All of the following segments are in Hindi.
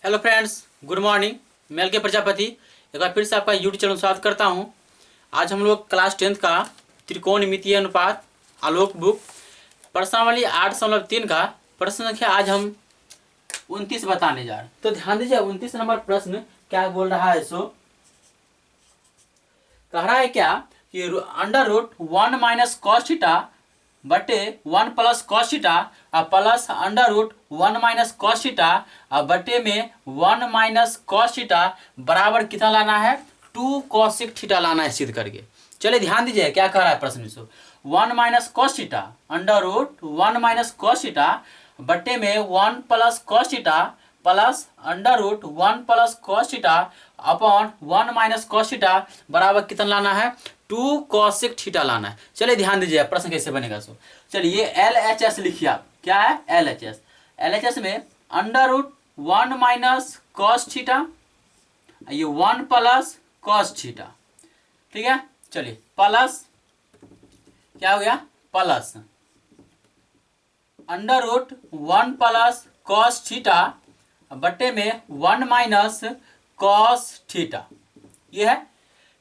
Hello friends, good morning. मैं एल के प्रजापति एक बार फिर से आपका यूट्यूब चैनल में स्वागत करता हूं। आज हम लोग क्लास 10th का त्रिकोणमितीय अनुपात आलोक बुक प्रश्नावली 8.3 का प्रश्न संख्या आज हम 29 बताने जा रहे हैं। तो ध्यान दीजिए, 29 नंबर प्रश्न क्या बोल रहा है। सो कह रहा है क्या कि under root 1 minus cos theta बटे 1 plus cos theta plus under root 1 minus cos theta बटे में 1 माइनस कॉस थीटा बराबर कितना लाना है, 2 कॉसिक थीटा लाना है सिद्ध करके। चलिए ध्यान दीजिए क्या कह रहा है प्रश्न में। 1 minus cos theta under root 1 minus cos theta बटे में 1 plus cos theta plus under root 1 plus cos theta upon 1 minus cos theta बराबर कितना लाना है, 2 कॉसिक थीटा लाना है। चलिए ध्यान दीजिए प्रश्न कैसे बनेगा। सो चलिए एल एच एस लिखिए आप। क्या है L H S? L H S में under root 1 minus cos theta, ये 1 प्लस कॉस थीटा, ठीक है। चलिए प्लस क्या हो गया, plus under root 1 plus cos theta बट्टे में 1 माइनस कॉस थीटा,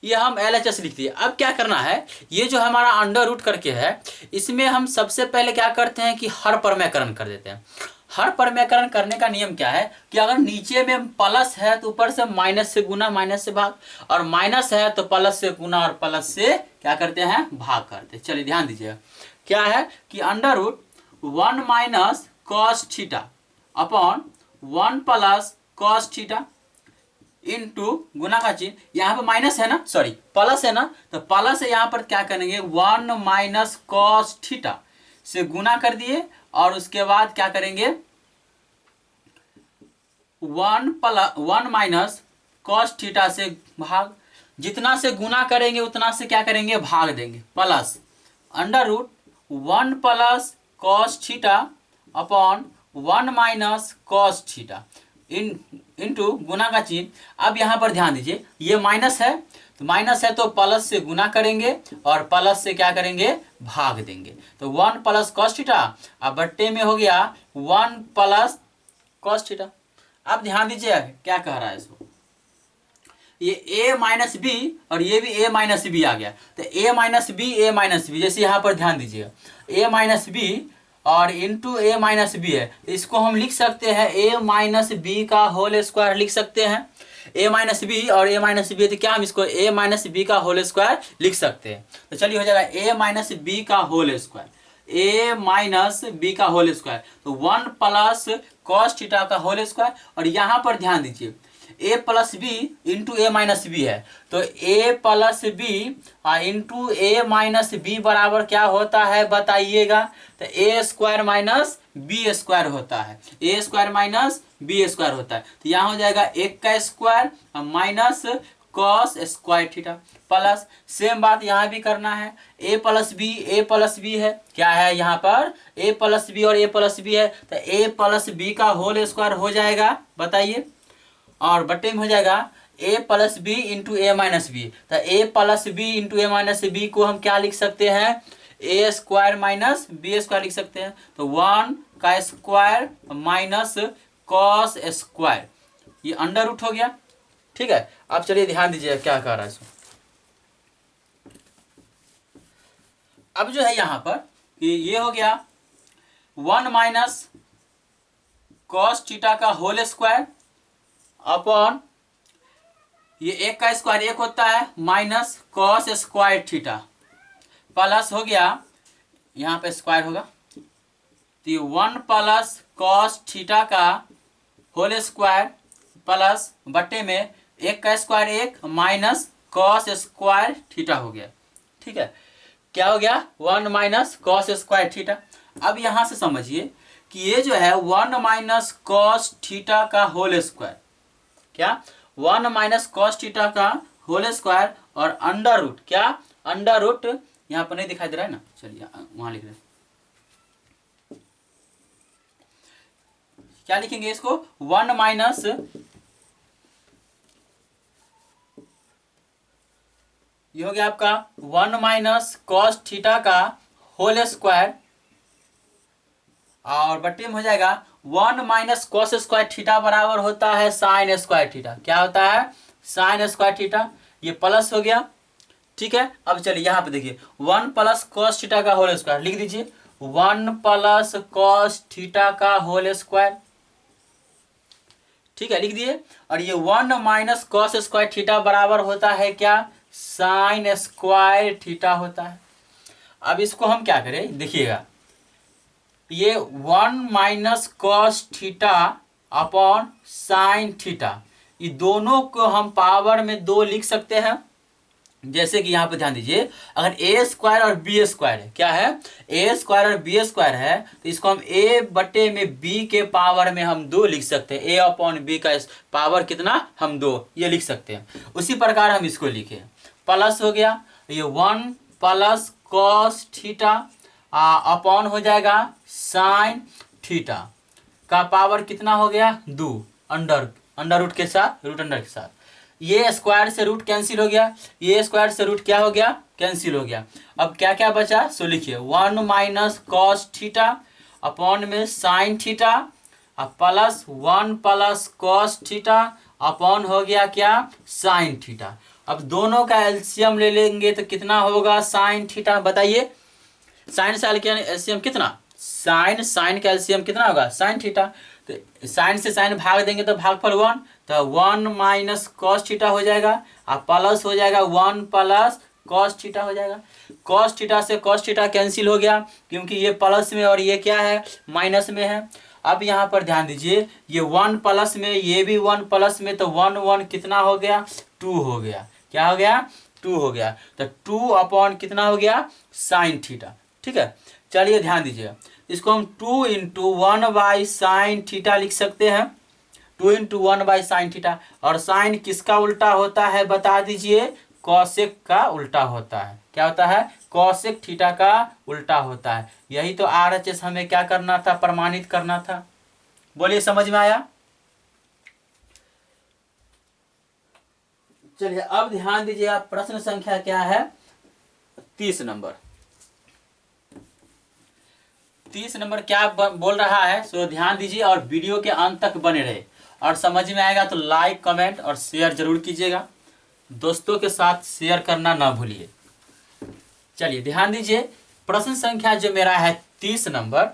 ये हम एल एच एस लिख दिए। अब क्या करना है, ये जो हमारा अंडर रूट करके है इसमें हम सबसे पहले क्या करते हैं कि हर परमेयकरण कर देते हैं। हर परमेयकरण करने का नियम क्या है कि अगर नीचे में प्लस है तो ऊपर से माइनस से गुना माइनस से भाग, और माइनस है तो प्लस से गुना और प्लस से क्या करते हैं, भाग करते हैं। चलिए ध्यान दीजिएगा क्या है कि under root 1 minus cos theta upon 1 plus cos theta into गुना का चिन्ह, यहाँ पर माइनस है ना, सॉरी प्लस है ना, तो प्लस है यहाँ पर क्या करेंगे 1 माइनस कॉस थीटा से गुना कर दिए और उसके बाद क्या करेंगे 1 माइनस कॉस थीटा से भाग, जितना से गुना करेंगे उतना से क्या करेंगे भाग देंगे, plus under root 1 plus cos theta upon 1 minus cos theta into गुना का चिन्ह। अब यहाँ पर ध्यान दीजिए ये माइनस है, तो माइनस है तो प्लस से गुना करेंगे और प्लस से क्या करेंगे भाग देंगे। तो 1 प्लस कॉस थीटा अब बट्टे में हो गया 1 प्लस कॉस थीटा। अब ध्यान दीजिए क्या कह रहा है इसको, ये a माइनस बी और ये भी a माइनस बी आ गया, तो a माइनस बी जैसे यहाँ पर ध्यान दीजिएगा a माइनस बी और इंटू ए माइनस बी है, तो इसको हम लिख सकते हैं a माइनस बी का होल स्क्वायर लिख सकते हैं। a माइनस बी और a माइनस बी है तो क्या हम इसको a माइनस बी का होल स्क्वायर लिख सकते हैं। तो चलिए हो जाएगा a माइनस बी का whole square, a minus B का होल स्क्वायर, तो 1 प्लस कॉस थीटा का होल स्क्वायर। और यहाँ पर ध्यान दीजिए a plus B into A minus B है, तो a plus B into A minus B बराबर क्या होता है बताइएगा, तो A square minus B square होता है, A square minus B square होता है। तो यहाँ हो जाएगा 1 का square minus cos square theta plus same बात यहाँ भी करना है, a प्लस बी है, क्या है यहाँ पर a प्लस बी और a प्लस बी है, तो a प्लस बी का होल स्क्वायर हो जाएगा बताइए, और बट्टे में हो जाएगा a plus B into A minus B, तो a plus B into A minus B को हम क्या लिख सकते हैं, A square minus B square लिख सकते हैं। तो 1 का स्क्वायर माइनस कॉस स्क्वायर, ये अंडर रूट हो गया, ठीक है। अब चलिए ध्यान दीजिए क्या कह रहा है इसमें। अब जो है यहाँ पर कि ये हो गया 1 माइनस कॉस थीटा का होल स्क्वायर अपॉन ये 1 का स्क्वायर 1 होता है minus cos square theta plus हो गया यहाँ पे स्क्वायर होगा, तो ये 1 प्लस कॉस थीटा का होल स्क्वायर प्लस बट्टे में 1 का square 1 minus cos square theta हो गया, ठीक है। क्या हो गया 1 माइनस कॉस स्क्वायर थीटा। अब यहाँ से समझिए कि ये जो है 1 माइनस कॉस थीटा का होल स्क्वायर, क्या 1 माइनस कॉस थीटा का होल स्क्वायर और अंडर रूट, क्या अंडर रूट यहाँ पर नहीं दिखाई दे रहा है ना, चलिए वहां लिख रहे हैं, क्या लिखेंगे इसको 1 माइनस ये हो गया आपका 1 माइनस कॉस थीटा का होल स्क्वायर और बट्टे में हो जाएगा 1 माइनस कॉस स्क्वायर थीटा बराबर होता है साइन स्क्वायर थीटा। क्या होता है? Sine square theta. ये प्लस हो गया, ठीक है। अब चलिए यहाँ पे देखिए 1 प्लस कॉस थीटा का होल स्क्वायर लिख दीजिए, 1 प्लस कॉस थीटा का होल स्क्वायर, ठीक है, लिख दिए। और ये 1 माइनस कॉस स्क्वायर थीटा बराबर होता है क्या? साइन स्क्वायर थीटा होता है। अब इसको हम क्या करें, देखिएगा, ये 1 minus cos theta upon sine theta, ये दोनों को हम पावर में 2 लिख सकते हैं। जैसे कि यहाँ पे ध्यान दीजिए, अगर ए स्क्वायर और बी स्क्वायर है, क्या है? ए स्क्वायर और बी स्क्वायर है, तो इसको हम ए बटे में बी के पावर में हम 2 लिख सकते हैं। ए अपॉन बी का पावर कितना? हम 2 ये लिख सकते हैं। उसी प्रकार हम इसको लिखे, प्लस हो गया, ये 1 प्लस कॉस थीटा अपॉन हो जाएगा साइन थीटा का पावर कितना हो गया? 2, अंडर रूट के साथ, रूट अंडर के साथ। ये स्क्वायर से रूट कैंसिल हो गया, ये स्क्वायर से रूट क्या हो गया? कैंसिल हो गया। अब क्या क्या बचा सो लिखिए, 1 माइनस कॉस थीटा अपॉन में sine theta plus 1 plus cos theta upon हो गया क्या? Sine theta. अब दोनों का एलसीएम ले लेंगे तो कितना होगा साइन थीटा? बताइए, साइन साल के एलसीएम कितना? साइन का एलसीएम कितना होगा? Sine theta. तो साइन से साइन भाग देंगे तो भागफल 1, तो 1 माइनस कॉस थीटा हो जाएगा और प्लस हो जाएगा 1 प्लस कॉस थीटा हो जाएगा। कॉस थीटा से कॉस थीटा कैंसिल हो गया, क्योंकि ये प्लस में और ये क्या है? माइनस में है। अब यहाँ पर ध्यान दीजिए, ये 1 प्लस में, ये भी 1 प्लस में, तो 1 1 कितना हो गया? 2 हो गया। क्या हो गया? 2 हो गया। तो 2 अपॉन कितना हो गया? साइन थीटा, ठीक है। चलिए ध्यान दीजिए, इसको हम 2 इंटू 1 बाई साइन थीटा लिख सकते हैं, 2 इंटू 1 बाई साइन थीटा। और साइन किसका उल्टा होता है बता दीजिए? कॉसेक का उल्टा होता है। क्या होता है? कॉसेक थीटा का उल्टा होता है। यही तो आरएचएस हमें क्या करना था? प्रमाणित करना था। बोलिए, समझ में आया? चलिए अब ध्यान दीजिए, आप प्रश्न संख्या क्या है? 30 नंबर। 30 नंबर क्या बोल रहा है सो ध्यान दीजिए और वीडियो के अंत तक बने रहे। और समझ में आएगा तो लाइक, कमेंट और शेयर जरूर कीजिएगा। दोस्तों के साथ शेयर करना ना भूलिए। चलिए ध्यान दीजिए, प्रश्न संख्या जो मेरा है 30 नंबर।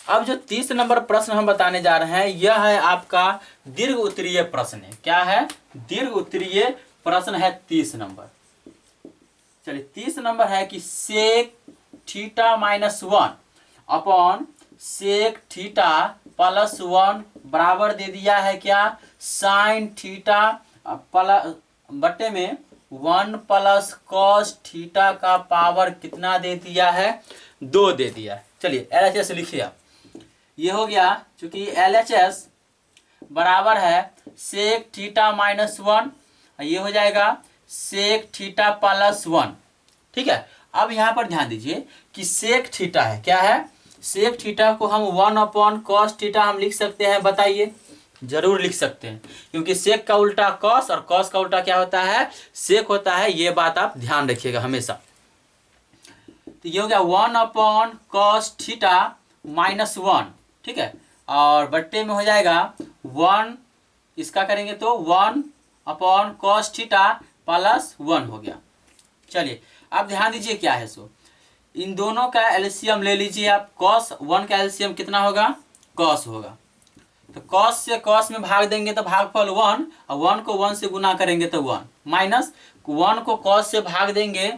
अब जो 30 नंबर प्रश्न हम बताने जा रहे हैं, यह है आपका दीर्घ उत्तरीय प्रश्न है। क्या है? दीर्घ उत्तरीय प्रश्न है 30 नंबर। चलिए 30 नंबर है कि sec theta minus 1 upon sec theta plus 1 बराबर दे दिया है क्या? साइन थीटा प्लस बटे में 1 प्लस कॉस थीटा का पावर कितना दे दिया है? 2 दे दिया है। चलिए एलएचएस लिखिए। ये हो गया, चूंकि एलएचएस बराबर है सेक थीटा माइनस 1, ये हो जाएगा सेक थीटा प्लस 1, ठीक है। अब यहाँ पर ध्यान दीजिए कि सेक थीटा है, क्या है? सेक थीटा को हम 1 अपॉन कॉस थीटा हम लिख सकते हैं। बताइए, जरूर लिख सकते हैं, क्योंकि सेक का उल्टा कॉस और कॉस का उल्टा क्या होता है? सेक होता है। ये बात आप ध्यान रखिएगा हमेशा। तो ये हो गया 1 अपॉन कॉस थीटा माइनस 1, ठीक है। और बट्टे में हो जाएगा 1, इसका करेंगे तो 1 अपॉन कॉस थीटा प्लस 1 हो गया। चलिए अब ध्यान दीजिए क्या है सो, इन दोनों का एलसीएम ले लीजिए आप। कॉस 1 का एलसीएम कितना होगा? कॉस होगा। तो कॉस से कॉस में भाग देंगे तो भागफल 1, और 1 को 1 से गुना करेंगे तो 1, माइनस 1 को कॉस से भाग देंगे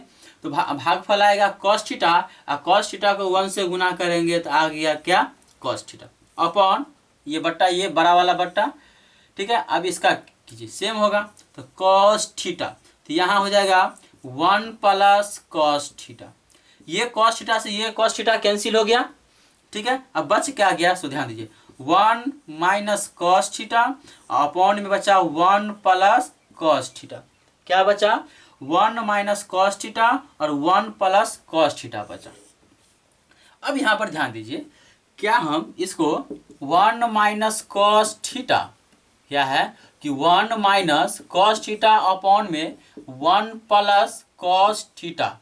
तो भागफल आएगा कॉस थीटा, और कॉस थीटा को 1 से गुना करेंगे तो आ गया क्या? कॉस थीटा अपॉन ये बट्टा, ये बड़ा वाला बट्टा, ठीक है। अब इसका कीजिए, सेम होगा तो कॉस थीटा, तो यहाँ हो जाएगा 1 प्लस कॉस थीटा। ये कॉस थीटा से ये कॉस थीटा कैंसिल हो गया, ठीक है। अब बच क्या गया सो ध्यान दीजिए, 1 माइनस कॉस थीटा अपॉन में बचा 1 प्लस कॉस थीटा। क्या बचा? 1 माइनस कॉस थीटा और 1 प्लस कॉस थीटा बचा। अब यहाँ पर ध्यान दीजिए, क्या हम इसको 1 माइनस कॉस थीटा, क्या है कि 1 माइनस कॉस थीटा अपॉन में 1 प्लस कॉस थीटा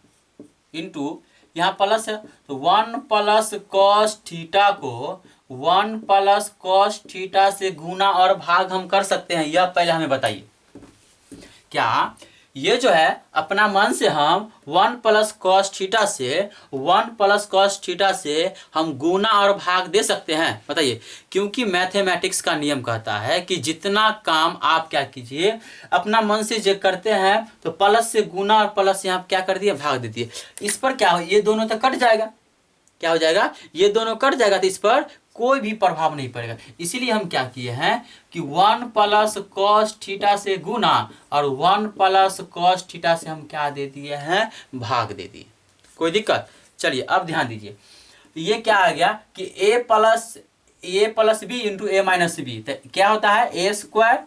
इंटू यहाँ प्लस है, तो 1 प्लस कॉस थीटा को 1 प्लस कॉस थीटा से गुना और भाग हम कर सकते हैं, यह पहले हमें बताइए। क्या ये जो है अपना मन से हम 1 प्लस कॉस थीटा से 1 प्लस कॉस थीटा से हम गुना और भाग दे सकते हैं? बताइए। क्योंकि मैथमेटिक्स का नियम कहता है कि जितना काम आप क्या कीजिए अपना मन से जो करते हैं तो प्लस से गुना और प्लस यहाँ क्या कर दिए, भाग दे दिए। इस पर क्या हो, ये दोनों तो कट जाएगा, क्या हो जाएगा, ये दोनों कट जाएगा, तो इस पर कोई भी प्रभाव नहीं पड़ेगा। इसीलिए हम क्या किए हैं कि 1 प्लस कॉस थीटा से गुना और 1 प्लस कॉस थीटा से हम क्या दे दिए हैं, भाग दे दिए। कोई दिक्कत? चलिए अब ध्यान दीजिए, ये क्या आ गया कि ए plus B into A minus B, तो क्या होता है A square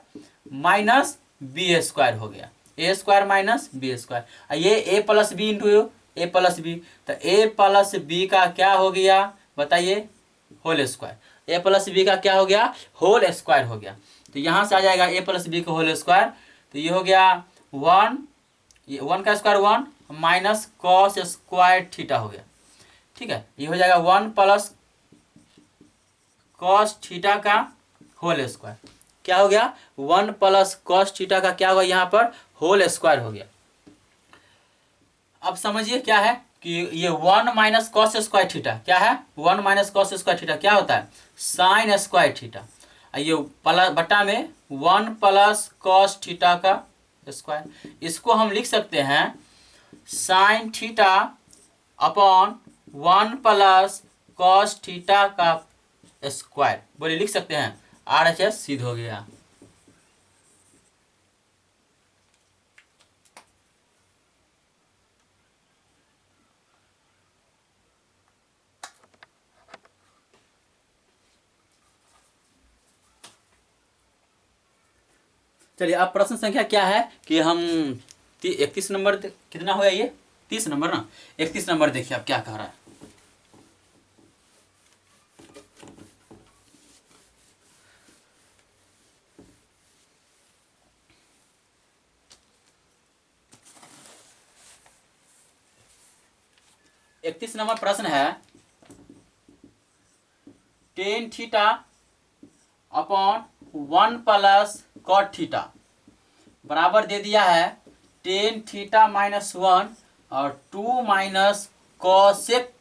minus B square हो गया, ए स्क्वायर माइनस बी स्क्वायर। ये A plus B into A plus B, तो ए प्लस बी का क्या हो गया बताइए, होल स्क्वायर। ए प्लस बी का क्या हो गया, होल स्क्वायर हो गया। तो यहाँ से आ जाएगा ए प्लस बी का होल स्क्वायर, तो ये हो गया 1, ये 1 का square 1 minus cos square theta हो गया। ठीक है, ये हो जाएगा 1 प्लस कॉस थीटा का होल स्क्वायर। क्या हो गया, 1 प्लस कॉस थीटा का क्या होगा यहाँ पर, होल स्क्वायर हो गया। अब समझिए क्या है कि ये 1 माइनस कॉस स्क्वायर थीटा क्या है, 1 माइनस कॉस स्क्वायर थीटा क्या होता है, साइन स्क्वायर थीटा। ये प्लस बटा में 1 प्लस कॉस थीटा का स्क्वायर, इसको हम लिख सकते हैं sine theta upon 1 plus cos theta का स्क्वायर। बोलिए लिख सकते हैं, RHS सिद्ध हो गया। चलिए अब प्रश्न संख्या क्या है कि हम 31 नंबर कितना हुआ, ये 30 नंबर ना, 31 नंबर देखिए अब क्या कह रहा है। इकतीस नंबर प्रश्न है, tan theta upon 1 plus cot theta बराबर दे दिया है टेन थीटा माइनस 1 और 2 माइनस कॉसेक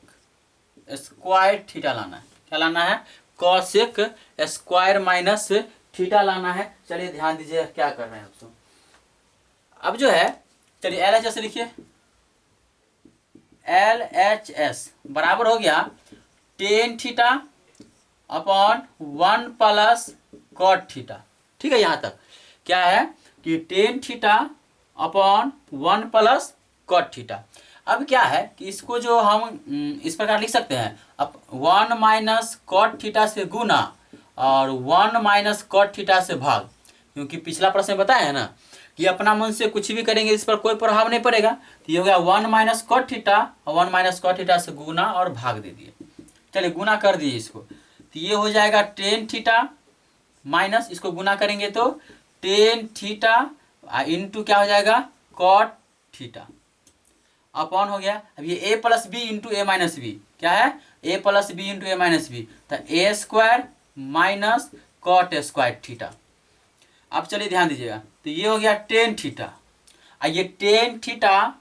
स्क्वायर थीटा लाना है। क्या लाना है, कॉसेक स्क्वायर माइनस थीटा लाना है। चलिए ध्यान दीजिए क्या कर रहे हैं आप। अब जो है चलिए LHS लिखिए, LHS बराबर हो गया tan theta upon 1 plus cot theta. ठीक है, यहाँ तक क्या है कि tan theta upon 1 plus cot theta. अब क्या है कि इसको जो हम इस प्रकार लिख सकते हैं, अब 1 माइनस कॉट थीटा से गुना और 1 माइनस कॉट थीटा से भाग। क्योंकि पिछला प्रश्न बताया है ना कि अपना मन से कुछ भी करेंगे इस पर कोई प्रभाव नहीं पड़ेगा, तो ये हो गया 1 माइनस कॉट थीटा और 1 माइनस कॉट थीटा से गुना और भाग दे दिए। चलिए गुना कर दिए इसको, तो ये हो जाएगा टेन थीटा माइनस, इसको गुना करेंगे तो टेन थीटा इंटू क्या हो जाएगा, कॉट थीटा अपॉन हो गया। अब ये A plus B into A minus B क्या है, A plus B into A minus B, तो A square minus cot square theta. अब चलिए ध्यान दीजिएगा, तो ये हो गया टेन थीटा, ये tan theta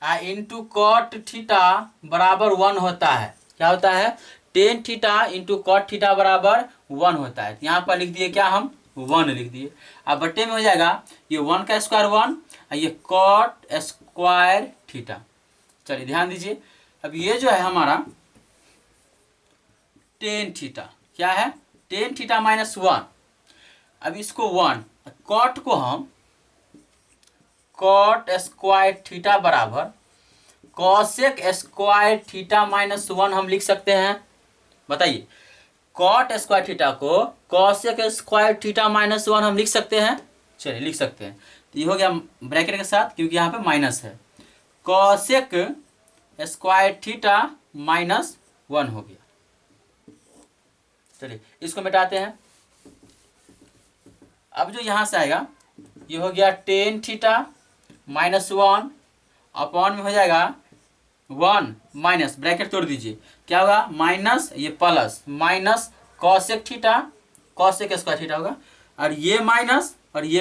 into cot theta बराबर 1 होता है। क्या होता है, tan theta into cot theta बराबर 1 होता है। यहाँ पर लिख दिए क्या, हम 1 लिख दिए। अब बट्टे में हो जाएगा ये 1 का स्क्वायर 1 और ये कॉट स्क्वायर थीटा। चलिए ध्यान दीजिए, अब ये जो है हमारा टेन थीटा क्या है, टेन थीटा माइनस 1। अब इसको 1 कॉट को हम कॉट स्क्वायर थीटा बराबर कॉसेक स्क्वायर थीटा माइनस 1 हम लिख सकते हैं। बताइए, कॉट स्क्वायर थीटा को कॉसेक स्क्वायर थीटा माइनस 1 हम लिख सकते हैं। चलिए लिख सकते हैं, तो ये हो गया ब्रैकेट के साथ क्योंकि यहाँ पे माइनस है, कॉसेक स्क्वायर थीटा माइनस 1 हो गया। चलिए इसको मिटाते हैं। अब जो यहाँ से आएगा ये हो गया टेन थीटा माइनस 1 अपॉन में हो जाएगा वन माइनस, ब्रैकेट तोड़ दीजिए, क्या होगा माइनस ये plus minus cosec theta, cosec square theta होगा, और ये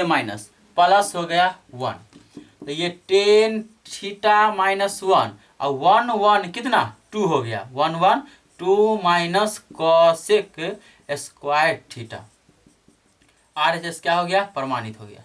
माइनस प्लस हो गया 1। तो ये टेन थीटा माइनस 1 और 1 कितना 2 हो गया, 1 2 minus cosec square theta. RHS क्या हो गया प्रमाणित हो गया।